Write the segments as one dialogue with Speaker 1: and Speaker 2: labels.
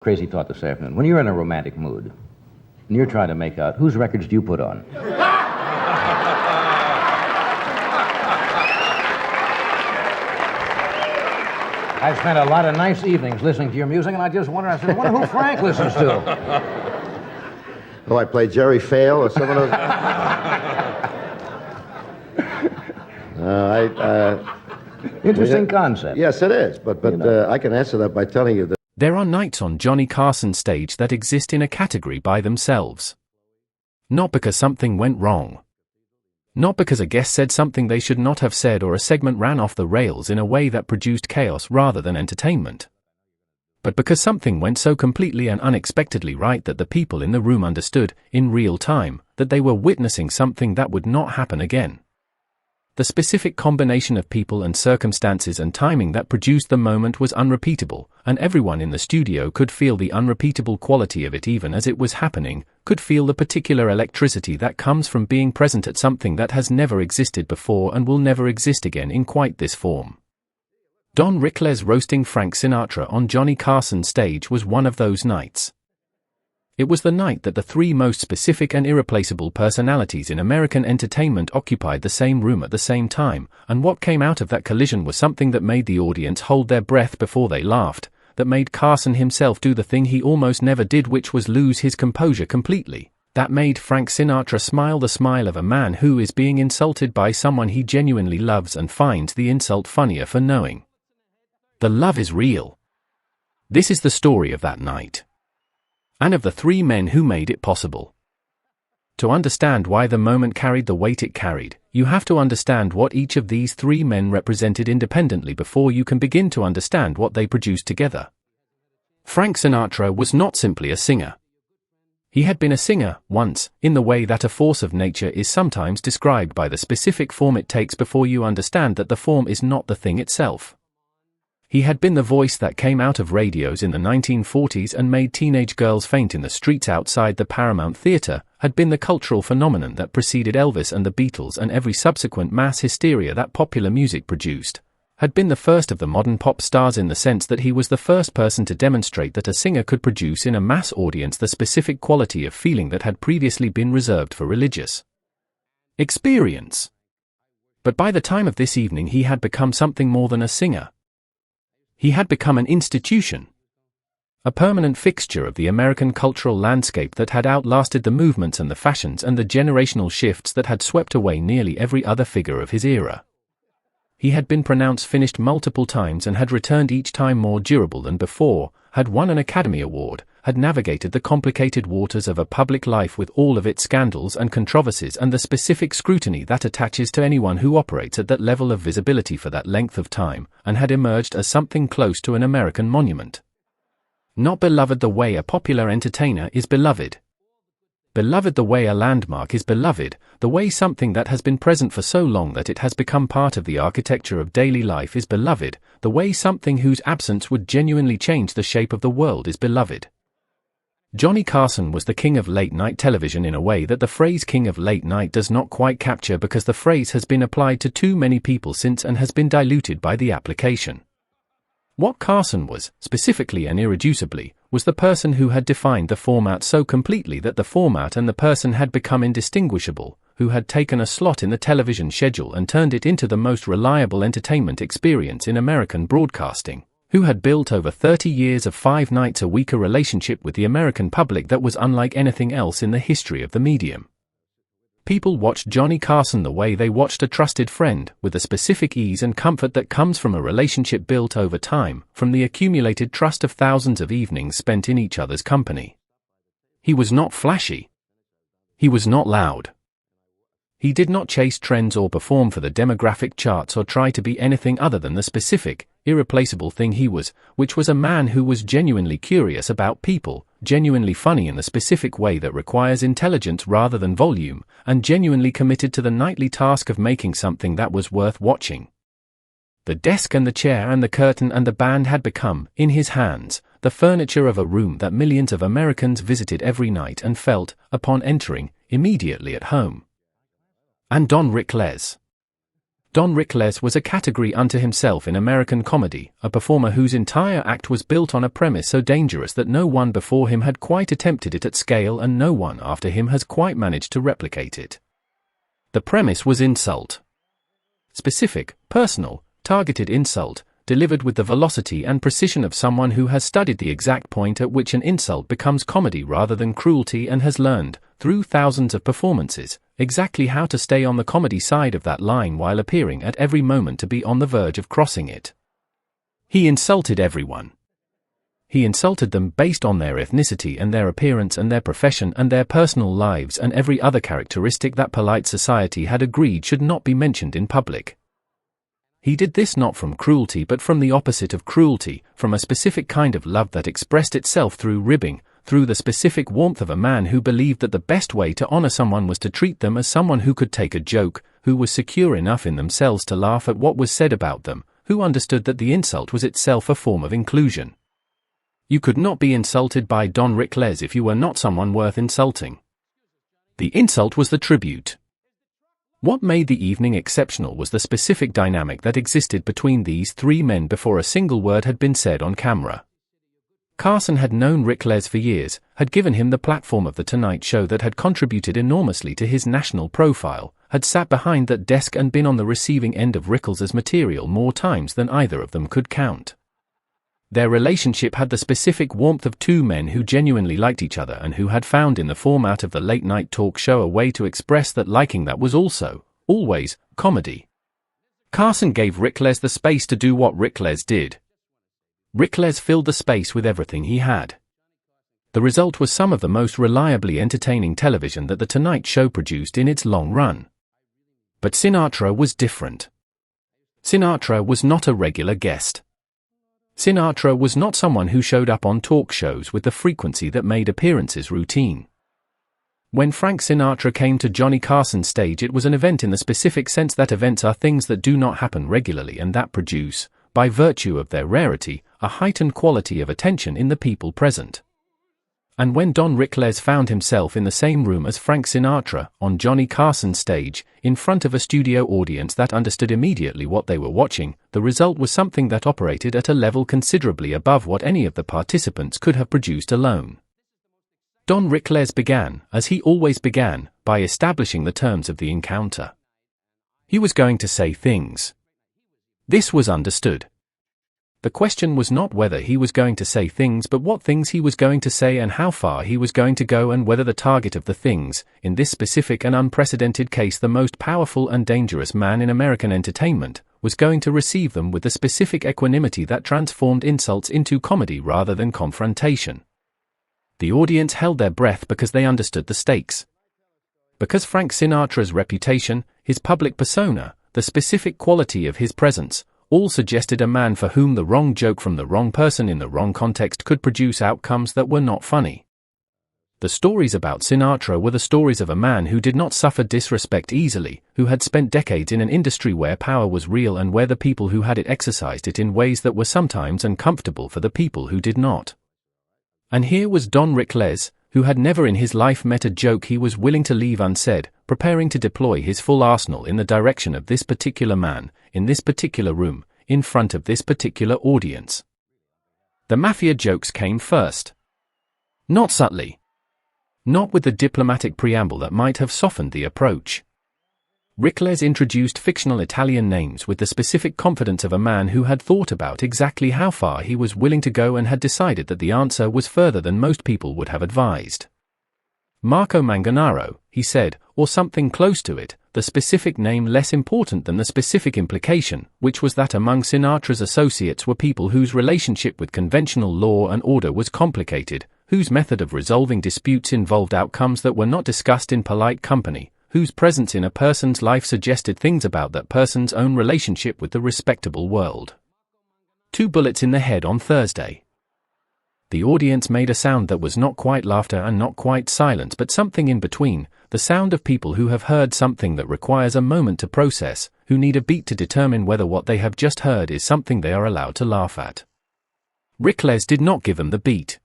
Speaker 1: Crazy thought this afternoon. When you're in a romantic mood and you're trying to make out, whose records do you put on? I've spent a lot of nice evenings listening to your music, and I just wonder who Frank listens to.
Speaker 2: Oh, I play Jerry Fail or some of those.
Speaker 1: Interesting concept.
Speaker 2: Yes, it is, but I can answer that by telling you that
Speaker 3: there are nights on Johnny Carson's stage that exist in a category by themselves. Not because something went wrong. Not because a guest said something they should not have said or a segment ran off the rails in a way that produced chaos rather than entertainment. But because something went so completely and unexpectedly right that the people in the room understood, in real time, that they were witnessing something that would not happen again. The specific combination of people and circumstances and timing that produced the moment was unrepeatable, and everyone in the studio could feel the unrepeatable quality of it even as it was happening, could feel the particular electricity that comes from being present at something that has never existed before and will never exist again in quite this form. Don Rickles roasting Frank Sinatra on Johnny Carson's stage was one of those nights. It was the night that the three most specific and irreplaceable personalities in American entertainment occupied the same room at the same time, and what came out of that collision was something that made the audience hold their breath before they laughed, that made Carson himself do the thing he almost never did, which was lose his composure completely, that made Frank Sinatra smile the smile of a man who is being insulted by someone he genuinely loves and finds the insult funnier for knowing. The love is real. This is the story of that night. And of the three men who made it possible. To understand why the moment carried the weight it carried, you have to understand what each of these three men represented independently before you can begin to understand what they produced together. Frank Sinatra was not simply a singer. He had been a singer, once, in the way that a force of nature is sometimes described by the specific form it takes before you understand that the form is not the thing itself. He had been the voice that came out of radios in the 1940s and made teenage girls faint in the streets outside the Paramount Theater, had been the cultural phenomenon that preceded Elvis and the Beatles and every subsequent mass hysteria that popular music produced, had been the first of the modern pop stars in the sense that he was the first person to demonstrate that a singer could produce in a mass audience the specific quality of feeling that had previously been reserved for religious experience. But by the time of this evening he had become something more than a singer. He had become an institution. A permanent fixture of the American cultural landscape that had outlasted the movements and the fashions and the generational shifts that had swept away nearly every other figure of his era. He had been pronounced finished multiple times and had returned each time more durable than before, had won an Academy Award, had navigated the complicated waters of a public life with all of its scandals and controversies and the specific scrutiny that attaches to anyone who operates at that level of visibility for that length of time, and had emerged as something close to an American monument. Not beloved the way a popular entertainer is beloved. Beloved the way a landmark is beloved, the way something that has been present for so long that it has become part of the architecture of daily life is beloved, the way something whose absence would genuinely change the shape of the world is beloved. Johnny Carson was the king of late-night television in a way that the phrase king of late night does not quite capture because the phrase has been applied to too many people since and has been diluted by the application. What Carson was, specifically and irreducibly, was the person who had defined the format so completely that the format and the person had become indistinguishable, who had taken a slot in the television schedule and turned it into the most reliable entertainment experience in American broadcasting, who had built over 30 years of 5 nights a week a relationship with the American public that was unlike anything else in the history of the medium. People watched Johnny Carson the way they watched a trusted friend, with the specific ease and comfort that comes from a relationship built over time, from the accumulated trust of thousands of evenings spent in each other's company. He was not flashy. He was not loud. He did not chase trends or perform for the demographic charts or try to be anything other than the specific, irreplaceable thing he was, which was a man who was genuinely curious about people, genuinely funny in the specific way that requires intelligence rather than volume, and genuinely committed to the nightly task of making something that was worth watching. The desk and the chair and the curtain and the band had become, in his hands, the furniture of a room that millions of Americans visited every night and felt, upon entering, immediately at home. And Don Rickles. Don Rickles was a category unto himself in American comedy, a performer whose entire act was built on a premise so dangerous that no one before him had quite attempted it at scale and no one after him has quite managed to replicate it. The premise was insult. Specific, personal, targeted insult, delivered with the velocity and precision of someone who has studied the exact point at which an insult becomes comedy rather than cruelty and has learned, through thousands of performances, exactly how to stay on the comedy side of that line while appearing at every moment to be on the verge of crossing it. He insulted everyone. He insulted them based on their ethnicity and their appearance and their profession and their personal lives and every other characteristic that polite society had agreed should not be mentioned in public. He did this not from cruelty but from the opposite of cruelty, from a specific kind of love that expressed itself through ribbing, through the specific warmth of a man who believed that the best way to honor someone was to treat them as someone who could take a joke, who was secure enough in themselves to laugh at what was said about them, who understood that the insult was itself a form of inclusion. You could not be insulted by Don Rickles if you were not someone worth insulting. The insult was the tribute. What made the evening exceptional was the specific dynamic that existed between these three men before a single word had been said on camera. Carson had known Rickles for years, had given him the platform of The Tonight Show that had contributed enormously to his national profile, had sat behind that desk and been on the receiving end of Rickles' material more times than either of them could count. Their relationship had the specific warmth of two men who genuinely liked each other and who had found in the format of the late-night talk show a way to express that liking that was also, always, comedy. Carson gave Rickles the space to do what Rickles did. Rickles filled the space with everything he had. The result was some of the most reliably entertaining television that The Tonight Show produced in its long run. But Sinatra was different. Sinatra was not a regular guest. Sinatra was not someone who showed up on talk shows with the frequency that made appearances routine. When Frank Sinatra came to Johnny Carson's stage, it was an event in the specific sense that events are things that do not happen regularly and that produce, by virtue of their rarity, a heightened quality of attention in the people present. And when Don Rickles found himself in the same room as Frank Sinatra, on Johnny Carson's stage, in front of a studio audience that understood immediately what they were watching, the result was something that operated at a level considerably above what any of the participants could have produced alone. Don Rickles began, as he always began, by establishing the terms of the encounter. He was going to say things. This was understood. The question was not whether he was going to say things but what things he was going to say and how far he was going to go and whether the target of the things, in this specific and unprecedented case the most powerful and dangerous man in American entertainment, was going to receive them with the specific equanimity that transformed insults into comedy rather than confrontation. The audience held their breath because they understood the stakes. Because Frank Sinatra's reputation, his public persona, the specific quality of his presence, all suggested a man for whom the wrong joke from the wrong person in the wrong context could produce outcomes that were not funny. The stories about Sinatra were the stories of a man who did not suffer disrespect easily, who had spent decades in an industry where power was real and where the people who had it exercised it in ways that were sometimes uncomfortable for the people who did not. And here was Don Rickles, who had never in his life met a joke he was willing to leave unsaid, preparing to deploy his full arsenal in the direction of this particular man, in this particular room, in front of this particular audience. The mafia jokes came first. Not subtly. Not with the diplomatic preamble that might have softened the approach. Rickles introduced fictional Italian names with the specific confidence of a man who had thought about exactly how far he was willing to go and had decided that the answer was further than most people would have advised. Marco Manganaro, he said, or something close to it, the specific name less important than the specific implication, which was that among Sinatra's associates were people whose relationship with conventional law and order was complicated, whose method of resolving disputes involved outcomes that were not discussed in polite company, whose presence in a person's life suggested things about that person's own relationship with the respectable world. 2 bullets in the head on Thursday. The audience made a sound that was not quite laughter and not quite silence but something in between, the sound of people who have heard something that requires a moment to process, who need a beat to determine whether what they have just heard is something they are allowed to laugh at. Rickles did not give them the beat.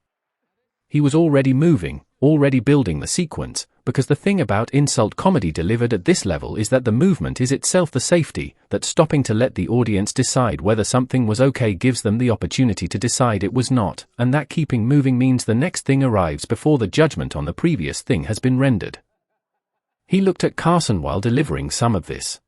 Speaker 3: He was already moving, already building the sequence, because the thing about insult comedy delivered at this level is that the movement is itself the safety, that stopping to let the audience decide whether something was okay gives them the opportunity to decide it was not, and that keeping moving means the next thing arrives before the judgment on the previous thing has been rendered. He looked at Carson while delivering some of this.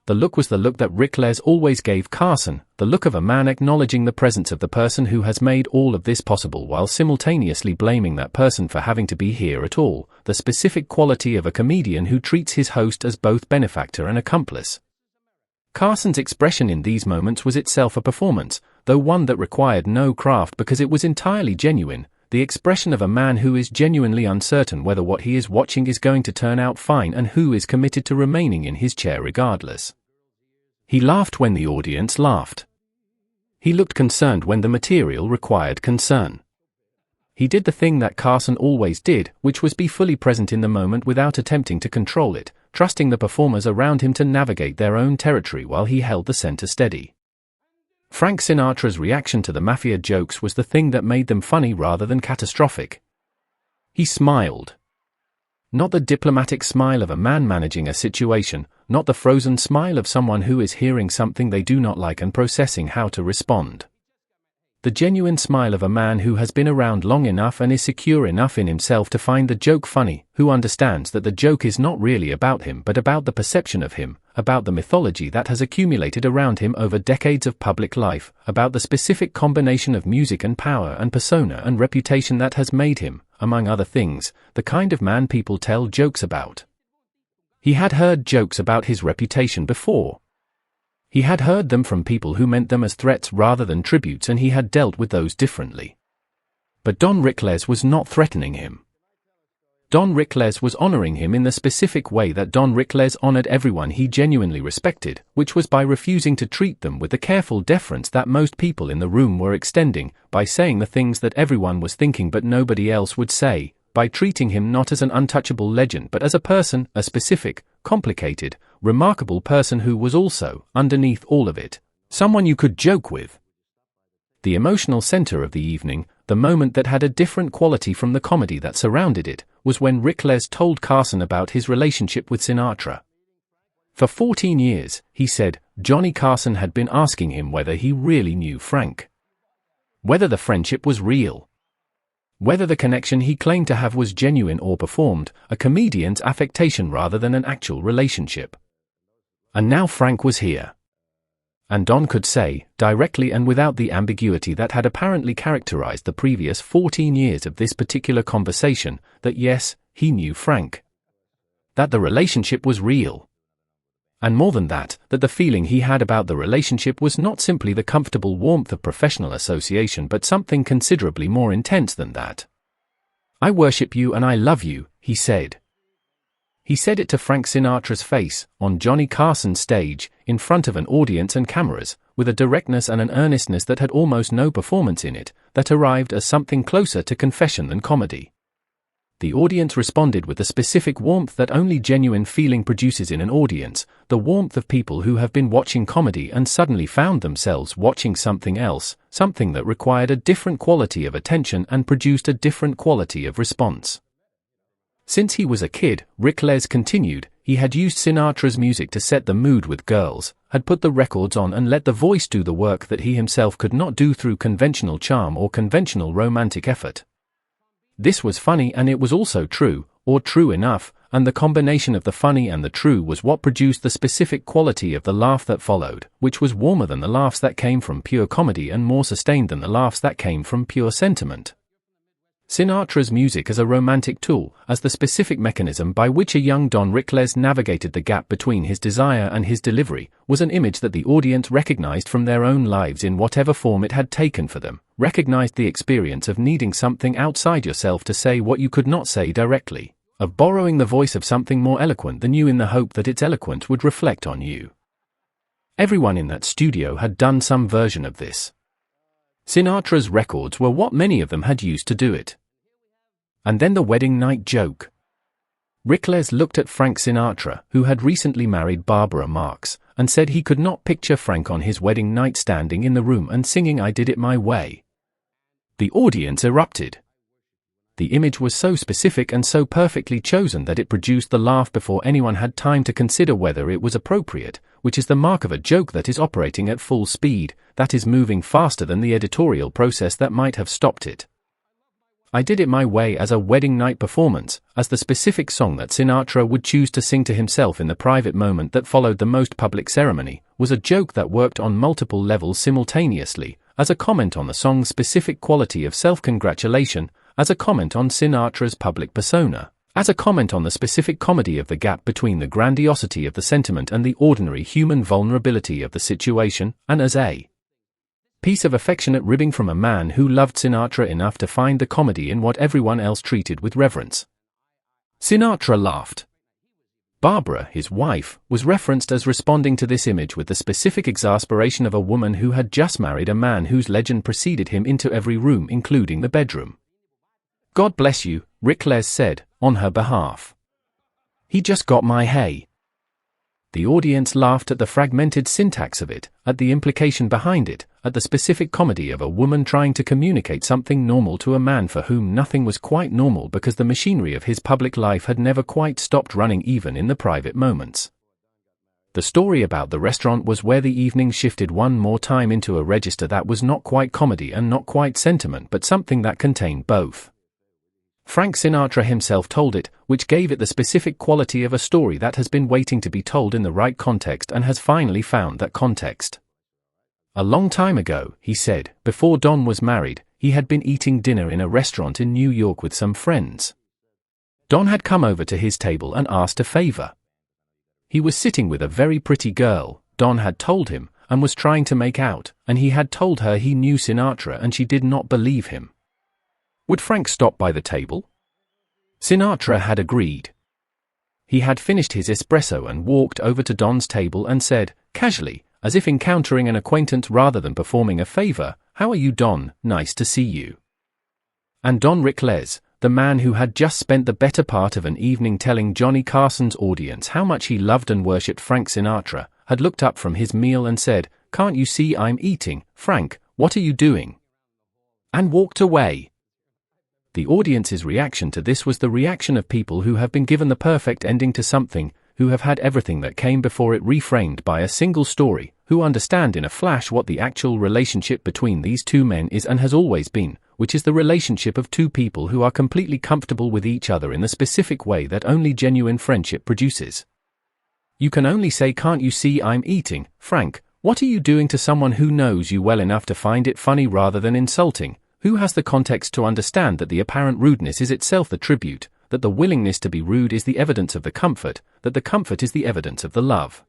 Speaker 3: The look was the look that Rickles always gave Carson, the look of a man acknowledging the presence of the person who has made all of this possible while simultaneously blaming that person for having to be here at all, the specific quality of a comedian who treats his host as both benefactor and accomplice. Carson's expression in these moments was itself a performance, though one that required no craft because it was entirely genuine, the expression of a man who is genuinely uncertain whether what he is watching is going to turn out fine and who is committed to remaining in his chair regardless. He laughed when the audience laughed. He looked concerned when the material required concern. He did the thing that Carson always did, which was be fully present in the moment without attempting to control it, trusting the performers around him to navigate their own territory while he held the center steady. Frank Sinatra's reaction to the mafia jokes was the thing that made them funny rather than catastrophic. He smiled. Not the diplomatic smile of a man managing a situation, not the frozen smile of someone who is hearing something they do not like and processing how to respond. The genuine smile of a man who has been around long enough and is secure enough in himself to find the joke funny, who understands that the joke is not really about him but about the perception of him, about the mythology that has accumulated around him over decades of public life, about the specific combination of music and power and persona and reputation that has made him, among other things, the kind of man people tell jokes about. He had heard jokes about his reputation before. He had heard them from people who meant them as threats rather than tributes, and he had dealt with those differently. But Don Rickles was not threatening him. Don Rickles was honoring him in the specific way that Don Rickles honored everyone he genuinely respected, which was by refusing to treat them with the careful deference that most people in the room were extending, by saying the things that everyone was thinking but nobody else would say, by treating him not as an untouchable legend but as a person, a specific, complicated, remarkable person who was also, underneath all of it, someone you could joke with. The emotional center of the evening, the moment that had a different quality from the comedy that surrounded it, was when Rickles told Carson about his relationship with Sinatra. For 14 years, he said, Johnny Carson had been asking him whether he really knew Frank. Whether the friendship was real. Whether the connection he claimed to have was genuine or performed, a comedian's affectation rather than an actual relationship. And now Frank was here. And Don could say, directly and without the ambiguity that had apparently characterized the previous 14 years of this particular conversation, that yes, he knew Frank. That the relationship was real. And more than that, that the feeling he had about the relationship was not simply the comfortable warmth of professional association but something considerably more intense than that. I worship you and I love you, he said. He said it to Frank Sinatra's face, on Johnny Carson's stage, in front of an audience and cameras, with a directness and an earnestness that had almost no performance in it, that arrived as something closer to confession than comedy. The audience responded with the specific warmth that only genuine feeling produces in an audience, the warmth of people who have been watching comedy and suddenly found themselves watching something else, something that required a different quality of attention and produced a different quality of response. Since he was a kid, Rickles continued, he had used Sinatra's music to set the mood with girls, had put the records on and let the voice do the work that he himself could not do through conventional charm or conventional romantic effort. This was funny and it was also true, or true enough, and the combination of the funny and the true was what produced the specific quality of the laugh that followed, which was warmer than the laughs that came from pure comedy and more sustained than the laughs that came from pure sentiment. Sinatra's music as a romantic tool, as the specific mechanism by which a young Don Rickles navigated the gap between his desire and his delivery, was an image that the audience recognized from their own lives in whatever form it had taken for them, recognized the experience of needing something outside yourself to say what you could not say directly, of borrowing the voice of something more eloquent than you in the hope that its eloquence would reflect on you. Everyone in that studio had done some version of this. Sinatra's records were what many of them had used to do it. And then the wedding night joke. Rickles looked at Frank Sinatra, who had recently married Barbara Marx, and said he could not picture Frank on his wedding night standing in the room and singing I Did It My Way. The audience erupted. The image was so specific and so perfectly chosen that it produced the laugh before anyone had time to consider whether it was appropriate, which is the mark of a joke that is operating at full speed, that is moving faster than the editorial process that might have stopped it. I did it my way as a wedding night performance, as the specific song that Sinatra would choose to sing to himself in the private moment that followed the most public ceremony, was a joke that worked on multiple levels simultaneously, as a comment on the song's specific quality of self-congratulation, as a comment on Sinatra's public persona, as a comment on the specific comedy of the gap between the grandiosity of the sentiment and the ordinary human vulnerability of the situation, and as a piece of affectionate ribbing from a man who loved Sinatra enough to find the comedy in what everyone else treated with reverence. Sinatra laughed. Barbara, his wife, was referenced as responding to this image with the specific exasperation of a woman who had just married a man whose legend preceded him into every room, including the bedroom. "God bless you," Rickles said, on her behalf. "He just got my hay." The audience laughed at the fragmented syntax of it, at the implication behind it, at the specific comedy of a woman trying to communicate something normal to a man for whom nothing was quite normal because the machinery of his public life had never quite stopped running even in the private moments. The story about the restaurant was where the evening shifted one more time into a register that was not quite comedy and not quite sentiment but something that contained both. Frank Sinatra himself told it, which gave it the specific quality of a story that has been waiting to be told in the right context and has finally found that context. A long time ago, he said, before Don was married, he had been eating dinner in a restaurant in New York with some friends. Don had come over to his table and asked a favor. He was sitting with a very pretty girl, Don had told him, and was trying to make out, and he had told her he knew Sinatra and she did not believe him. Would Frank stop by the table? Sinatra had agreed. He had finished his espresso and walked over to Don's table and said, casually, as if encountering an acquaintance rather than performing a favor, "How are you, Don? Nice to see you." And Don Rickles, the man who had just spent the better part of an evening telling Johnny Carson's audience how much he loved and worshipped Frank Sinatra, had looked up from his meal and said, "Can't you see I'm eating, Frank, what are you doing?" And walked away. The audience's reaction to this was the reaction of people who have been given the perfect ending to something, who have had everything that came before it reframed by a single story, who understand in a flash what the actual relationship between these two men is and has always been, which is the relationship of two people who are completely comfortable with each other in the specific way that only genuine friendship produces. You can only say, "Can't you see I'm eating, Frank, what are you doing?" to someone who knows you well enough to find it funny rather than insulting, who has the context to understand that the apparent rudeness is itself the tribute, that the willingness to be rude is the evidence of the comfort, that the comfort is the evidence of the love.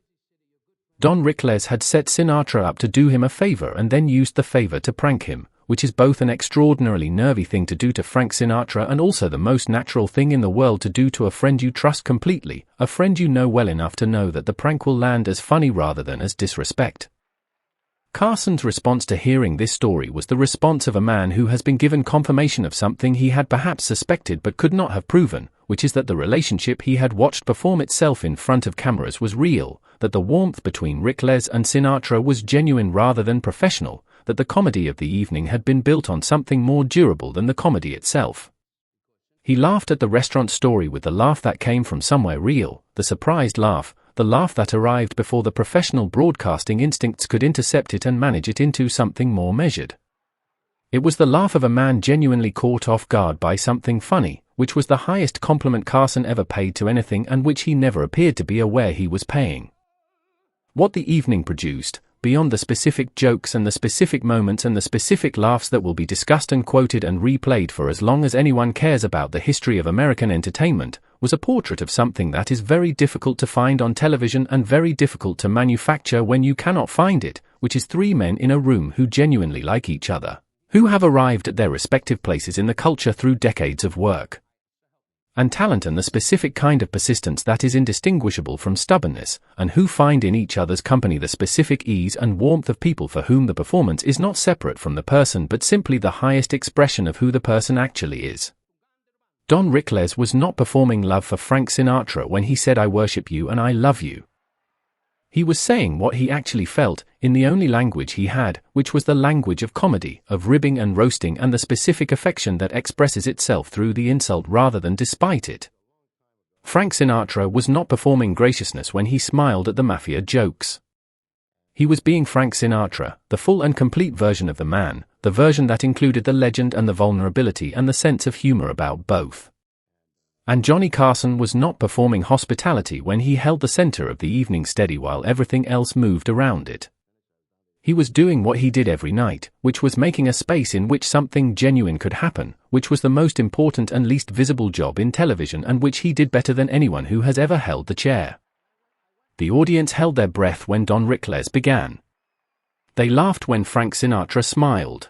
Speaker 3: Don Rickles had set Sinatra up to do him a favor and then used the favor to prank him, which is both an extraordinarily nervy thing to do to Frank Sinatra and also the most natural thing in the world to do to a friend you trust completely, a friend you know well enough to know that the prank will land as funny rather than as disrespect. Carson's response to hearing this story was the response of a man who has been given confirmation of something he had perhaps suspected but could not have proven, which is that the relationship he had watched perform itself in front of cameras was real, that the warmth between Rickles and Sinatra was genuine rather than professional, that the comedy of the evening had been built on something more durable than the comedy itself. He laughed at the restaurant story with the laugh that came from somewhere real, the surprised laugh, the laugh that arrived before the professional broadcasting instincts could intercept it and manage it into something more measured. It was the laugh of a man genuinely caught off guard by something funny, which was the highest compliment Carson ever paid to anything and which he never appeared to be aware he was paying. What the evening produced, beyond the specific jokes and the specific moments and the specific laughs that will be discussed and quoted and replayed for as long as anyone cares about the history of American entertainment, was a portrait of something that is very difficult to find on television and very difficult to manufacture when you cannot find it, which is three men in a room who genuinely like each other, who have arrived at their respective places in the culture through decades of work and talent and the specific kind of persistence that is indistinguishable from stubbornness, and who find in each other's company the specific ease and warmth of people for whom the performance is not separate from the person but simply the highest expression of who the person actually is. Don Rickles was not performing love for Frank Sinatra when he said, "I worship you and I love you." He was saying what he actually felt, in the only language he had, which was the language of comedy, of ribbing and roasting, and the specific affection that expresses itself through the insult rather than despite it. Frank Sinatra was not performing graciousness when he smiled at the mafia jokes. He was being Frank Sinatra, the full and complete version of the man, the version that included the legend and the vulnerability and the sense of humor about both. And Johnny Carson was not performing hospitality when he held the center of the evening steady while everything else moved around it. He was doing what he did every night, which was making a space in which something genuine could happen, which was the most important and least visible job in television, and which he did better than anyone who has ever held the chair. The audience held their breath when Don Rickles began. They laughed when Frank Sinatra smiled.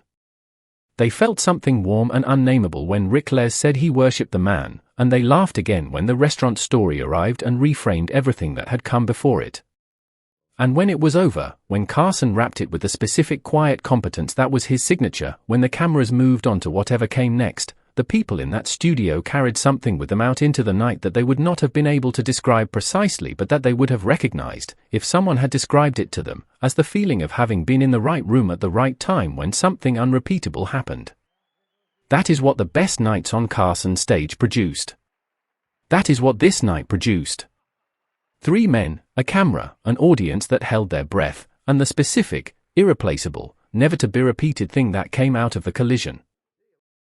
Speaker 3: They felt something warm and unnameable when Rickles said he worshipped the man, and they laughed again when the restaurant story arrived and reframed everything that had come before it. And when it was over, when Carson wrapped it with the specific quiet competence that was his signature, when the cameras moved on to whatever came next, the people in that studio carried something with them out into the night that they would not have been able to describe precisely, but that they would have recognized, if someone had described it to them, as the feeling of having been in the right room at the right time when something unrepeatable happened. That is what the best nights on Carson stage produced. That is what this night produced. 3 men, a camera, an audience that held their breath, and the specific, irreplaceable, never-to-be-repeated thing that came out of the collision.